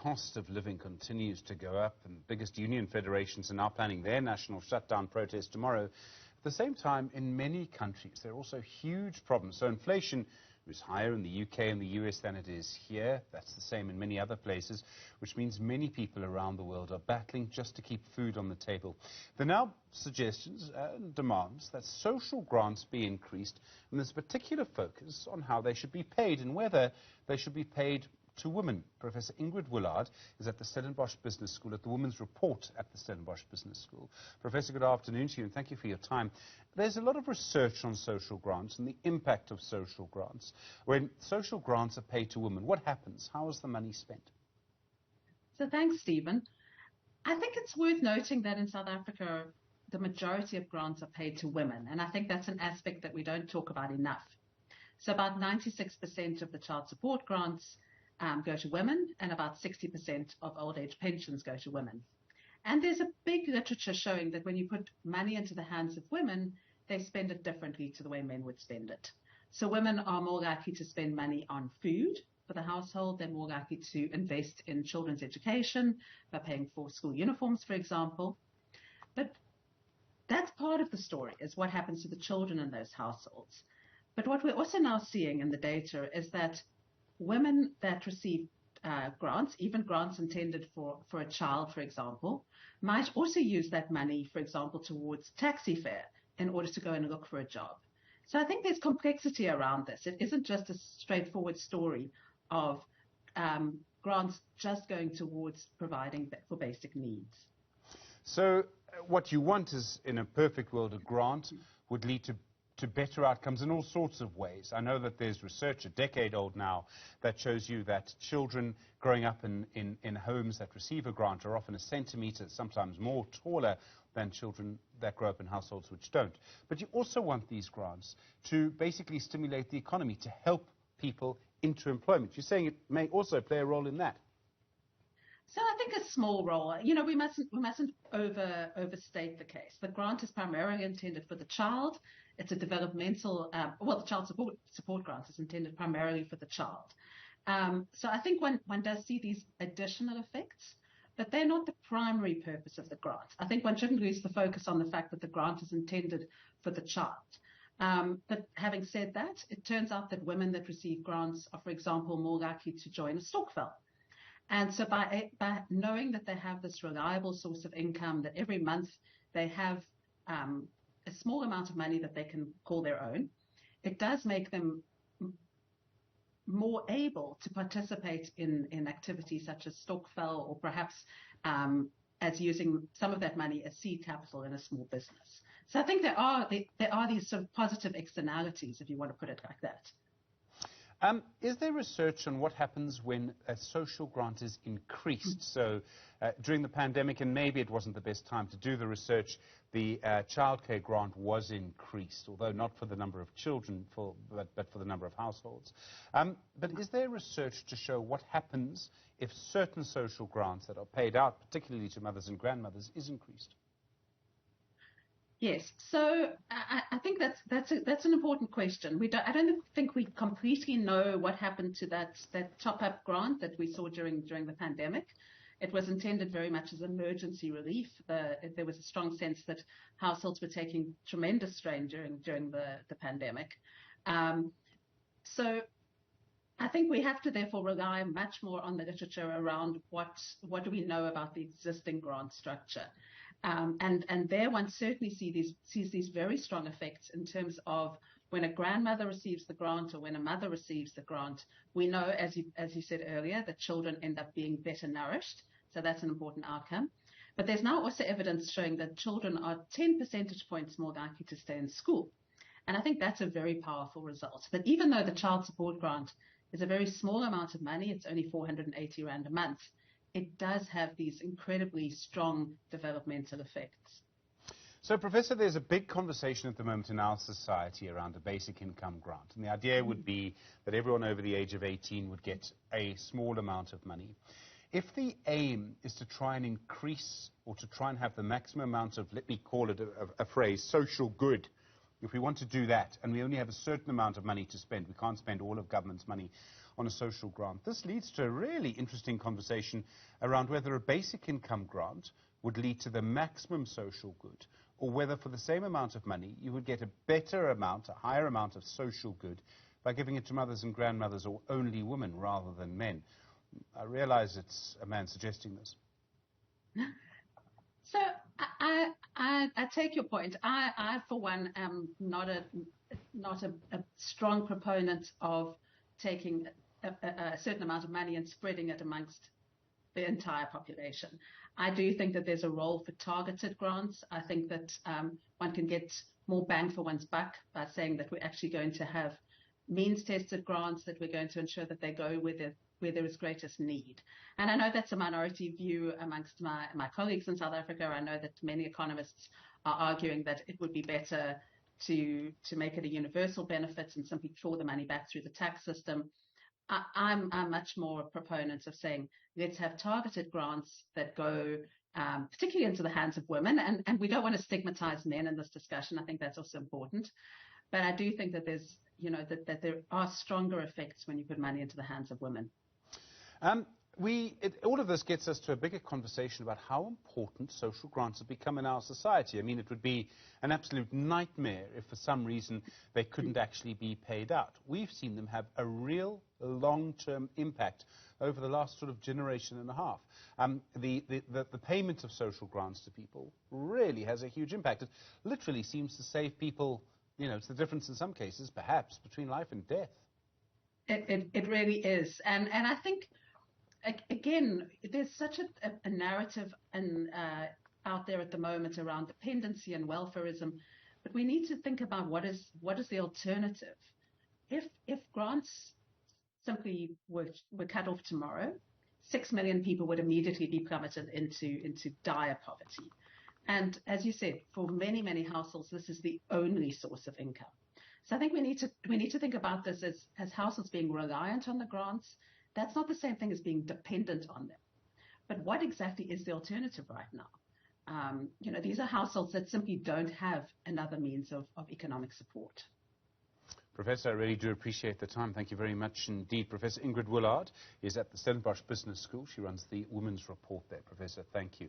cost of living continues to go up, and the biggest union federations are now planning their national shutdown protest tomorrow. At the same time, in many countries, there are also huge problems. So inflation is higher in the UK and the US than it is here. That's the same in many other places, which means many people around the world are battling just to keep food on the table. There are now suggestions and demands that social grants be increased, and there's a particular focus on how they should be paid and whether they should be paid to women. Professor Ingrid Woolard is at the Stellenbosch Business School, at the Women's Report at the Stellenbosch Business School. Professor, good afternoon to you, and thank you for your time. There's a lot of research on social grants and the impact of social grants. When social grants are paid to women, what happens? How is the money spent? So thanks, Stephen. I think it's worth noting that in South Africa, the majority of grants are paid to women, and I think that's an aspect that we don't talk about enough. So about 96% of the child support grants go to women, and about 60% of old age pensions go to women. And there's a big literature showing that when you put money into the hands of women, they spend it differently to the way men would spend it. So women are more likely to spend money on food for the household. They're more likely to invest in children's education by paying for school uniforms, for example. But that's part of the story, is what happens to the children in those households. But what we're also now seeing in the data is that women that receive grants, even grants intended for a child, for example, might also use that money, for example, towards taxi fare in order to go and look for a job. So I think there's complexity around this. It isn't just a straightforward story of grants just going towards providing for basic needs. So what you want is, in a perfect world, a grant would lead to better outcomes in all sorts of ways. I know that there's research, a decade old now, that shows you that children growing up in homes that receive a grant are often a centimetre, sometimes more, taller than children that grow up in households which don't. But you also want these grants to basically stimulate the economy, to help people into employment. You're saying it may also play a role in that? So I think a small role. You know, we mustn't overstate the case. The grant is primarily intended for the child. It's a developmental, the child support grant is intended primarily for the child. So I think one does see these additional effects, but they're not the primary purpose of the grant. I think one shouldn't lose the focus on the fact that the grant is intended for the child. But having said that, it turns out that women that receive grants are, for example, more likely to join a stokvel. And so by knowing that they have this reliable source of income, that every month they have a small amount of money that they can call their own, it does make them more able to participate in activities such as stokvel, or perhaps as using some of that money as seed capital in a small business. So I think there are these sort of positive externalities, if you want to put it like that. Is there research on what happens when a social grant is increased? So during the pandemic, and maybe it wasn't the best time to do the research, the childcare grant was increased, although not for the number of children, but for the number of households. But is there research to show what happens if certain social grants that are paid out, particularly to mothers and grandmothers, is increased? Yes, so I think that's an important question. I don't think we completely know what happened to that top-up grant that we saw during the pandemic. It was intended very much as emergency relief. There was a strong sense that households were taking tremendous strain during the pandemic. So I think we have to therefore rely much more on the literature around what do we know about the existing grant structure. And there one certainly sees these very strong effects in terms of when a grandmother receives the grant or when a mother receives the grant. We know, as you said earlier, that children end up being better nourished. So that's an important outcome. But there's now also evidence showing that children are 10 percentage points more likely to stay in school. And I think that's a very powerful result. That even though the child support grant is a very small amount of money, it's only 480 Rand a month, it does have these incredibly strong developmental effects. So, Professor, there's a big conversation at the moment in our society around a basic income grant. And the idea would be that everyone over the age of 18 would get a small amount of money. If the aim is to try and increase or to try and have the maximum amount of, let me call it a phrase, social good, if we want to do that and we only have a certain amount of money to spend, we can't spend all of government's money on a social grant. This leads to a really interesting conversation around whether a basic income grant would lead to the maximum social good, or whether for the same amount of money you would get a better amount, a higher amount of social good by giving it to mothers and grandmothers or only women rather than men. I realize it's a man suggesting this. So I take your point. I for one, am not a strong proponent of taking a certain amount of money and spreading it amongst the entire population. I do think that there's a role for targeted grants. I think that one can get more bang for one's buck by saying that we're actually going to have means-tested grants, that we're going to ensure that they go where there is greatest need. And I know that's a minority view amongst my colleagues in South Africa. I know that many economists are arguing that it would be better to make it a universal benefit and simply claw the money back through the tax system. I'm much more a proponent of saying, let's have targeted grants that go particularly into the hands of women. And we don't want to stigmatize men in this discussion. I think that's also important. But I do think that there's, that there are stronger effects when you put money into the hands of women. All of this gets us to a bigger conversation about how important social grants have become in our society. I mean, it would be an absolute nightmare if for some reason they couldn't actually be paid out. We've seen them have a real long-term impact over the last sort of generation and a half. The payment of social grants to people really has a huge impact. It literally seems to save people, it's the difference in some cases, perhaps, between life and death. It really is. And I think, again, there's such a narrative out there at the moment around dependency and welfarism, but we need to think about what is the alternative. If grants simply were cut off tomorrow, 6 million people would immediately be plummeted into dire poverty. And as you said, for many, many households, this is the only source of income. So I think we need to think about this as households being reliant on the grants. That's not the same thing as being dependent on them. But what exactly is the alternative right now? These are households that simply don't have another means of economic support. Professor, I really do appreciate the time. Thank you very much indeed. Professor Ingrid Woolard is at the Stellenbosch Business School. She runs the Women's Report there. Professor, thank you.